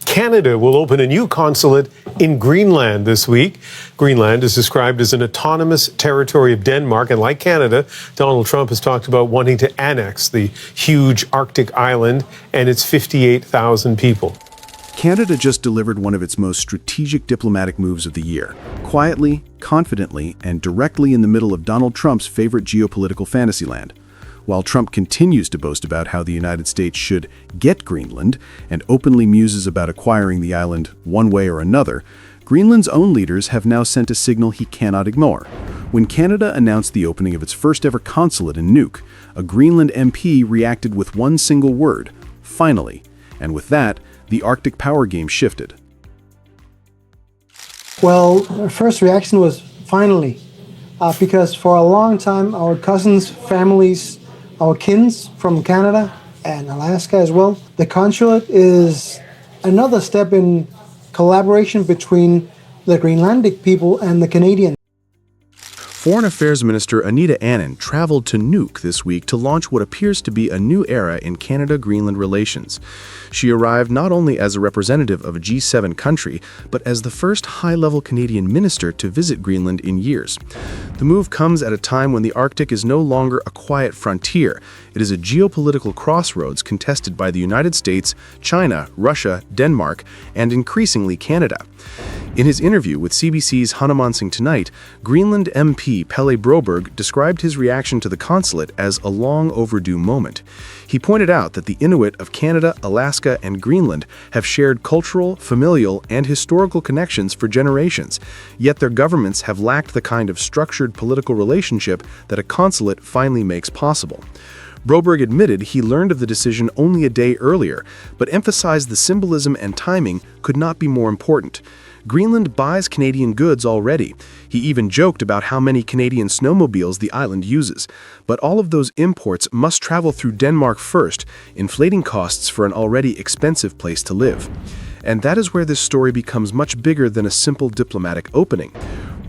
Canada will open a new consulate in Greenland this week. Greenland is described as an autonomous territory of Denmark, and like Canada, Donald Trump has talked about wanting to annex the huge Arctic island and its 58,000 people. Canada just delivered one of its most strategic diplomatic moves of the year, quietly, confidently, and directly in the middle of Donald Trump's favorite geopolitical fantasyland. While Trump continues to boast about how the United States should get Greenland and openly muses about acquiring the island one way or another, Greenland's own leaders have now sent a signal he cannot ignore. When Canada announced the opening of its first-ever consulate in Nuuk, a Greenland MP reacted with one single word: finally. And with that, the Arctic power game shifted. Well, our first reaction was finally, because for a long time our cousins, families, our kins from Canada and Alaska as well, the consulate is another step in collaboration between the Greenlandic people and the Canadians. Foreign Affairs Minister Anita Anand traveled to Nuuk this week to launch what appears to be a new era in Canada-Greenland relations. She arrived not only as a representative of a G7 country, but as the first high-level Canadian minister to visit Greenland in years. The move comes at a time when the Arctic is no longer a quiet frontier. It is a geopolitical crossroads contested by the United States, China, Russia, Denmark, and increasingly Canada. In his interview with CBC's Hanuman Singh Tonight, Greenland MP Pelle Broberg described his reaction to the consulate as a long overdue moment. He pointed out that the Inuit of Canada, Alaska, and Greenland have shared cultural, familial, and historical connections for generations, yet their governments have lacked the kind of structured political relationship that a consulate finally makes possible. Broberg admitted he learned of the decision only a day earlier, but emphasized the symbolism and timing could not be more important. Greenland buys Canadian goods already. He even joked about how many Canadian snowmobiles the island uses. But all of those imports must travel through Denmark first, inflating costs for an already expensive place to live. And that is where this story becomes much bigger than a simple diplomatic opening.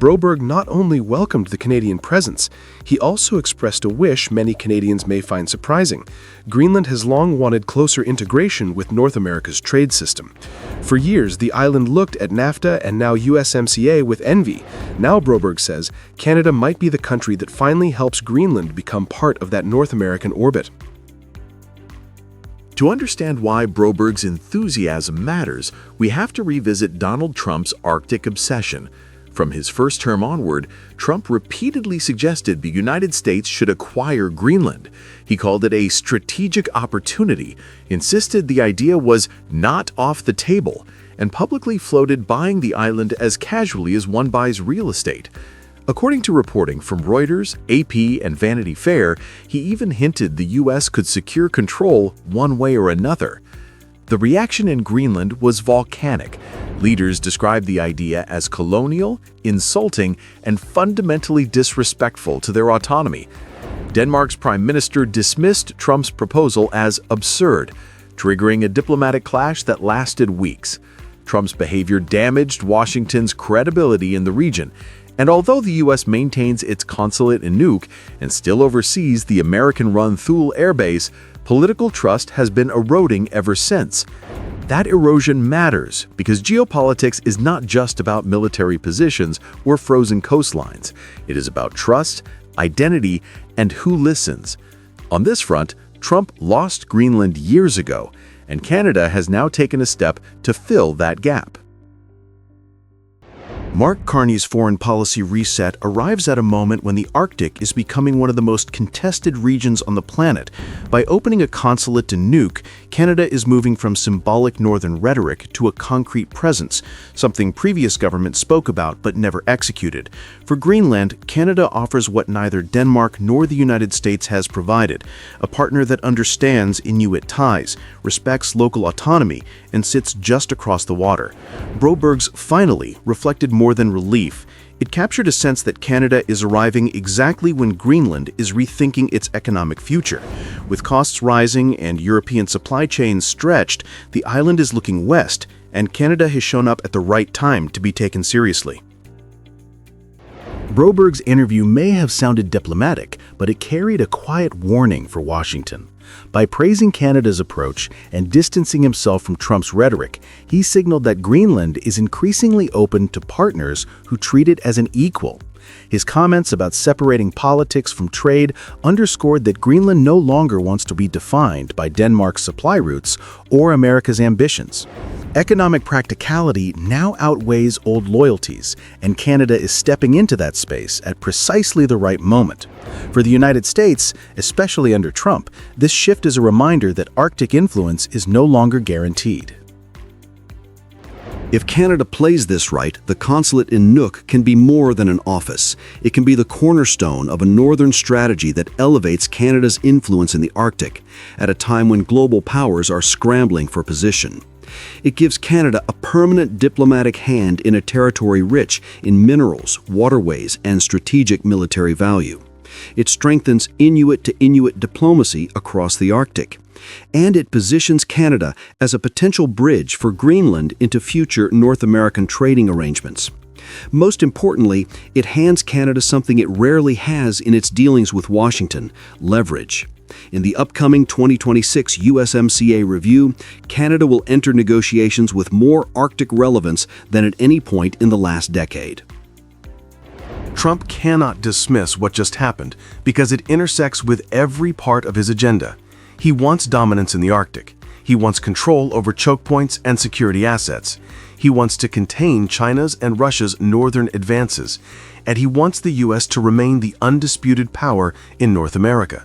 Broberg not only welcomed the Canadian presence, he also expressed a wish many Canadians may find surprising. Greenland has long wanted closer integration with North America's trade system. For years, the island looked at NAFTA and now USMCA with envy. Now, Broberg says, Canada might be the country that finally helps Greenland become part of that North American orbit. To understand why Broberg's enthusiasm matters, we have to revisit Donald Trump's Arctic obsession. From his first term onward, Trump repeatedly suggested the United States should acquire Greenland. He called it a strategic opportunity, insisted the idea was not off the table, and publicly floated buying the island as casually as one buys real estate. According to reporting from Reuters, AP, and Vanity Fair, he even hinted the U.S. could secure control one way or another. The reaction in Greenland was volcanic. Leaders described the idea as colonial, insulting, and fundamentally disrespectful to their autonomy. Denmark's prime minister dismissed Trump's proposal as absurd, triggering a diplomatic clash that lasted weeks. Trump's behavior damaged Washington's credibility in the region, and although the U.S. maintains its consulate in Nuuk and still oversees the American-run Thule Air Base, political trust has been eroding ever since. That erosion matters because geopolitics is not just about military positions or frozen coastlines. It is about trust, identity, and who listens. On this front, Trump lost Greenland years ago, and Canada has now taken a step to fill that gap. Mark Carney's foreign policy reset arrives at a moment when the Arctic is becoming one of the most contested regions on the planet. By opening a consulate in Nuuk, Canada is moving from symbolic northern rhetoric to a concrete presence, something previous governments spoke about but never executed. For Greenland, Canada offers what neither Denmark nor the United States has provided, a partner that understands Inuit ties, respects local autonomy, and sits just across the water. Broberg's finally reflected more than relief. It captured a sense that Canada is arriving exactly when Greenland is rethinking its economic future. With costs rising and European supply chains stretched, the island is looking west, and Canada has shown up at the right time to be taken seriously. Broberg's interview may have sounded diplomatic, but it carried a quiet warning for Washington. By praising Canada's approach and distancing himself from Trump's rhetoric, he signaled that Greenland is increasingly open to partners who treat it as an equal. His comments about separating politics from trade underscored that Greenland no longer wants to be defined by Denmark's supply routes or America's ambitions. Economic practicality now outweighs old loyalties, and Canada is stepping into that space at precisely the right moment. For the United States, especially under Trump, this shift is a reminder that Arctic influence is no longer guaranteed. If Canada plays this right, the consulate in Nuuk can be more than an office. It can be the cornerstone of a northern strategy that elevates Canada's influence in the Arctic, at a time when global powers are scrambling for position. It gives Canada a permanent diplomatic hand in a territory rich in minerals, waterways, and strategic military value. It strengthens Inuit-to-Inuit diplomacy across the Arctic. And it positions Canada as a potential bridge for Greenland into future North American trading arrangements. Most importantly, it hands Canada something it rarely has in its dealings with Washington: leverage. In the upcoming 2026 USMCA review, Canada will enter negotiations with more Arctic relevance than at any point in the last decade. Trump cannot dismiss what just happened because it intersects with every part of his agenda. He wants dominance in the Arctic. He wants control over choke points and security assets. He wants to contain China's and Russia's northern advances. And he wants the U.S. to remain the undisputed power in North America.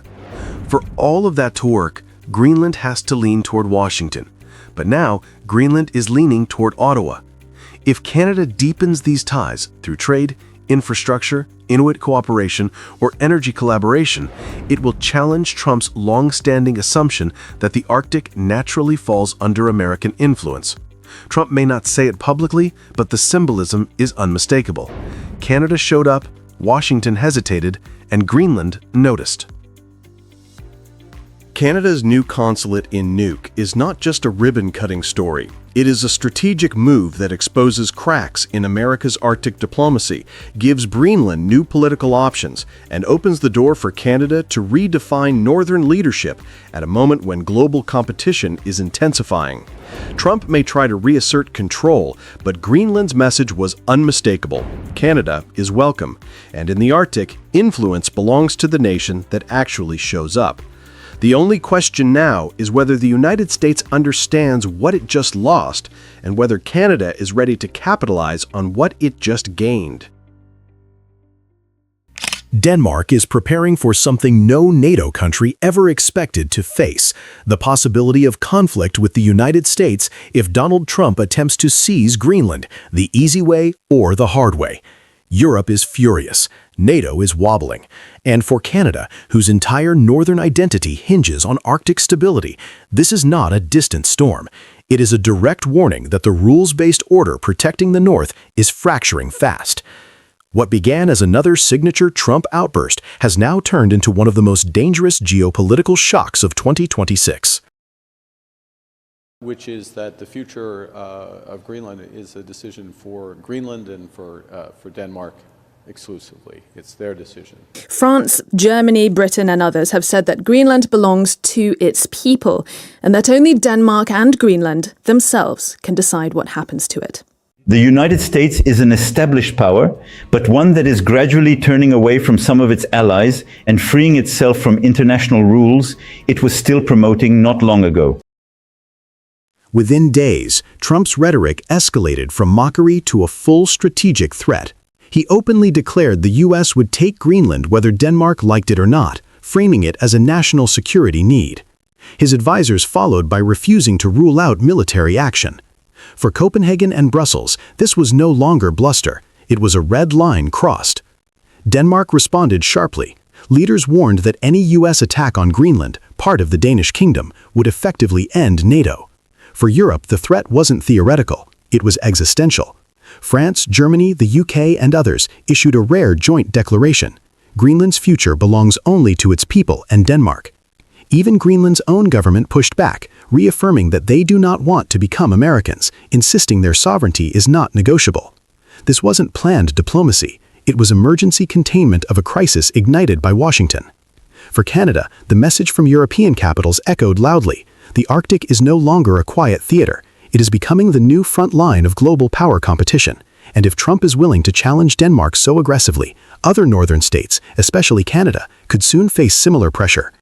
For all of that to work, Greenland has to lean toward Washington. But now, Greenland is leaning toward Ottawa. If Canada deepens these ties through trade, infrastructure, Inuit cooperation, or energy collaboration, it will challenge Trump's long-standing assumption that the Arctic naturally falls under American influence. Trump may not say it publicly, but the symbolism is unmistakable. Canada showed up, Washington hesitated, and Greenland noticed. Canada's new consulate in Nuuk is not just a ribbon-cutting story. It is a strategic move that exposes cracks in America's Arctic diplomacy, gives Greenland new political options, and opens the door for Canada to redefine northern leadership at a moment when global competition is intensifying. Trump may try to reassert control, but Greenland's message was unmistakable. Canada is welcome, and in the Arctic, influence belongs to the nation that actually shows up. The only question now is whether the United States understands what it just lost and whether Canada is ready to capitalize on what it just gained. Denmark is preparing for something no NATO country ever expected to face: the possibility of conflict with the United States if Donald Trump attempts to seize Greenland, the easy way or the hard way. Europe is furious. NATO is wobbling. And for Canada, whose entire northern identity hinges on Arctic stability, this is not a distant storm. It is a direct warning that the rules-based order protecting the North is fracturing fast. What began as another signature Trump outburst has now turned into one of the most dangerous geopolitical shocks of 2026. Which is that the future of Greenland is a decision for Greenland and for Denmark exclusively. It's their decision. France, Germany, Britain and others have said that Greenland belongs to its people and that only Denmark and Greenland themselves can decide what happens to it. The United States is an established power, but one that is gradually turning away from some of its allies and freeing itself from international rules it was still promoting not long ago. Within days, Trump's rhetoric escalated from mockery to a full strategic threat. He openly declared the U.S. would take Greenland whether Denmark liked it or not, framing it as a national security need. His advisors followed by refusing to rule out military action. For Copenhagen and Brussels, this was no longer bluster. It was a red line crossed. Denmark responded sharply. Leaders warned that any U.S. attack on Greenland, part of the Danish kingdom, would effectively end NATO. For Europe, the threat wasn't theoretical. It was existential. France, Germany, the UK, and others issued a rare joint declaration. Greenland's future belongs only to its people and Denmark. Even Greenland's own government pushed back, reaffirming that they do not want to become Americans, insisting their sovereignty is not negotiable. This wasn't planned diplomacy. It was emergency containment of a crisis ignited by Washington. For Canada, the message from European capitals echoed loudly. The Arctic is no longer a quiet theater. It is becoming the new front line of global power competition. And if Trump is willing to challenge Denmark so aggressively, other northern states, especially Canada, could soon face similar pressure.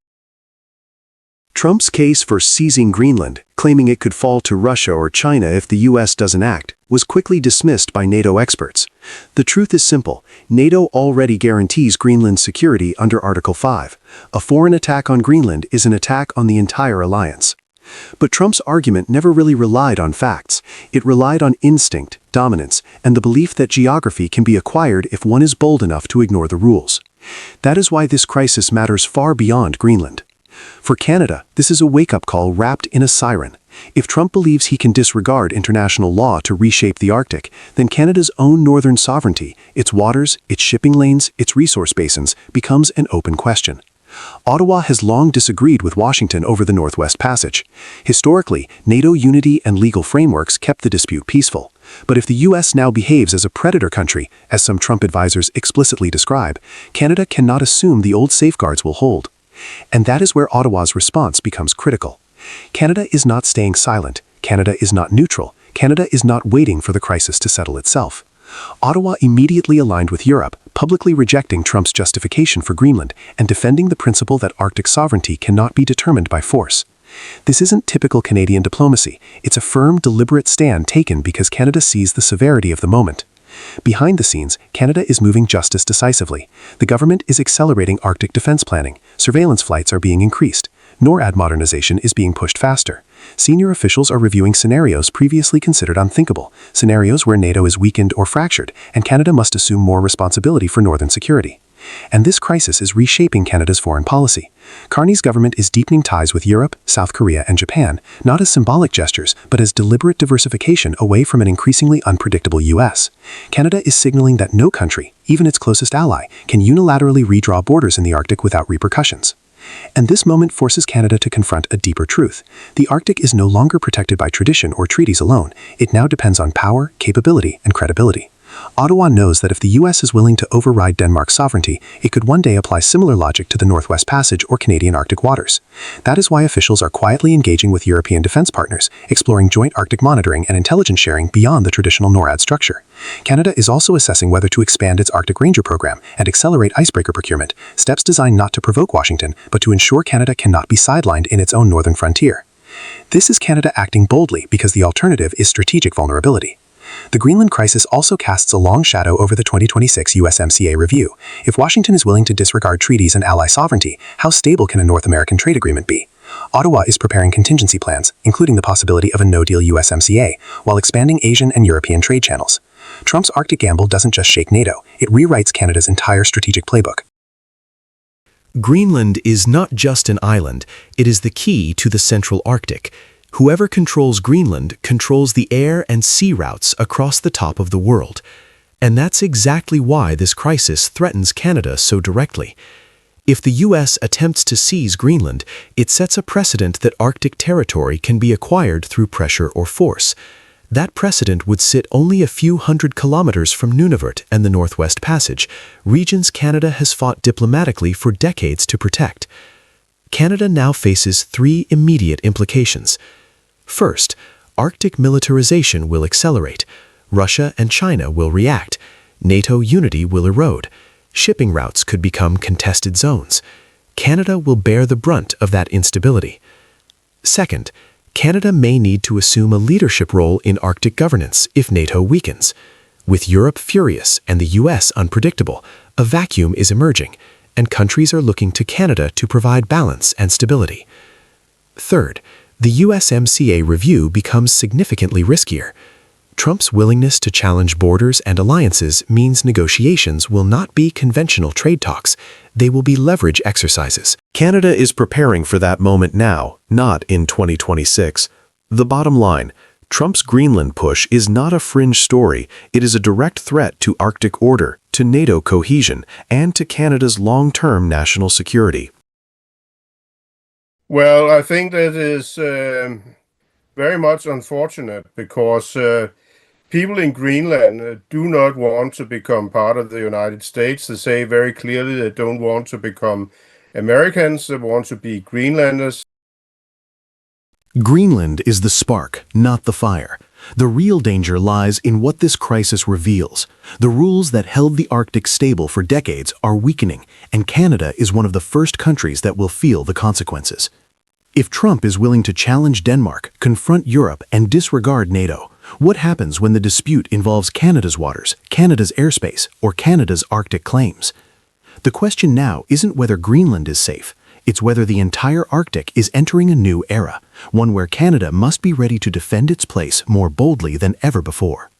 Trump's case for seizing Greenland, claiming it could fall to Russia or China if the U.S. doesn't act, was quickly dismissed by NATO experts. The truth is simple. NATO already guarantees Greenland's security under Article 5. A foreign attack on Greenland is an attack on the entire alliance. But Trump's argument never really relied on facts. It relied on instinct, dominance, and the belief that geography can be acquired if one is bold enough to ignore the rules. That is why this crisis matters far beyond Greenland. For Canada, this is a wake-up call wrapped in a siren. If Trump believes he can disregard international law to reshape the Arctic, then Canada's own northern sovereignty, its waters, its shipping lanes, its resource basins, becomes an open question. Ottawa has long disagreed with Washington over the Northwest Passage. Historically, NATO unity and legal frameworks kept the dispute peaceful. But if the U.S. now behaves as a predator country, as some Trump advisors explicitly describe, Canada cannot assume the old safeguards will hold. And that is where Ottawa's response becomes critical. Canada is not staying silent. Canada is not neutral. Canada is not waiting for the crisis to settle itself. Ottawa immediately aligned with Europe, publicly rejecting Trump's justification for Greenland and defending the principle that Arctic sovereignty cannot be determined by force. This isn't typical Canadian diplomacy. It's a firm, deliberate stand taken because Canada sees the severity of the moment. Behind the scenes, Canada is moving just as decisively. The government is accelerating Arctic defense planning. Surveillance flights are being increased. NORAD modernization is being pushed faster. Senior officials are reviewing scenarios previously considered unthinkable, scenarios where NATO is weakened or fractured, and Canada must assume more responsibility for northern security. And this crisis is reshaping Canada's foreign policy. Carney's government is deepening ties with Europe, South Korea, and Japan, not as symbolic gestures, but as deliberate diversification away from an increasingly unpredictable U.S. Canada is signaling that no country, even its closest ally, can unilaterally redraw borders in the Arctic without repercussions. And this moment forces Canada to confront a deeper truth. The Arctic is no longer protected by tradition or treaties alone. It now depends on power, capability, and credibility. Ottawa knows that if the U.S. is willing to override Denmark's sovereignty, it could one day apply similar logic to the Northwest Passage or Canadian Arctic waters. That is why officials are quietly engaging with European defense partners, exploring joint Arctic monitoring and intelligence sharing beyond the traditional NORAD structure. Canada is also assessing whether to expand its Arctic Ranger program and accelerate icebreaker procurement, steps designed not to provoke Washington, but to ensure Canada cannot be sidelined in its own northern frontier. This is Canada acting boldly because the alternative is strategic vulnerability. The Greenland crisis also casts a long shadow over the 2026 USMCA review. If Washington is willing to disregard treaties and ally sovereignty, how stable can a North American trade agreement be? Ottawa is preparing contingency plans, including the possibility of a no-deal USMCA, while expanding Asian and European trade channels. Trump's Arctic gamble doesn't just shake NATO, it rewrites Canada's entire strategic playbook. Greenland is not just an island, it is the key to the central Arctic. Whoever controls Greenland controls the air and sea routes across the top of the world. And that's exactly why this crisis threatens Canada so directly. If the U.S. attempts to seize Greenland, it sets a precedent that Arctic territory can be acquired through pressure or force. That precedent would sit only a few hundred kilometers from Nunavut and the Northwest Passage, regions Canada has fought diplomatically for decades to protect. Canada now faces three immediate implications. First, Arctic militarization will accelerate. Russia and China will react. NATO unity will erode. Shipping routes could become contested zones. Canada will bear the brunt of that instability. Second, Canada may need to assume a leadership role in Arctic governance if NATO weakens. With Europe furious and the U.S. unpredictable, a vacuum is emerging, and countries are looking to Canada to provide balance and stability. Third, the USMCA review becomes significantly riskier. Trump's willingness to challenge borders and alliances means negotiations will not be conventional trade talks. They will be leverage exercises. Canada is preparing for that moment now, not in 2026. The bottom line, Trump's Greenland push is not a fringe story. It is a direct threat to Arctic order, to NATO cohesion, and to Canada's long-term national security. Well, I think that is very much unfortunate because people in Greenland do not want to become part of the United States. They say very clearly they don't want to become Americans want to be Greenlanders. Greenland is the spark, not the fire. The real danger lies in what this crisis reveals. The rules that held the Arctic stable for decades are weakening, and Canada is one of the first countries that will feel the consequences. If Trump is willing to challenge Denmark, confront Europe, and disregard NATO, what happens when the dispute involves Canada's waters, Canada's airspace, or Canada's Arctic claims? The question now isn't whether Greenland is safe. It's whether the entire Arctic is entering a new era, one where Canada must be ready to defend its place more boldly than ever before.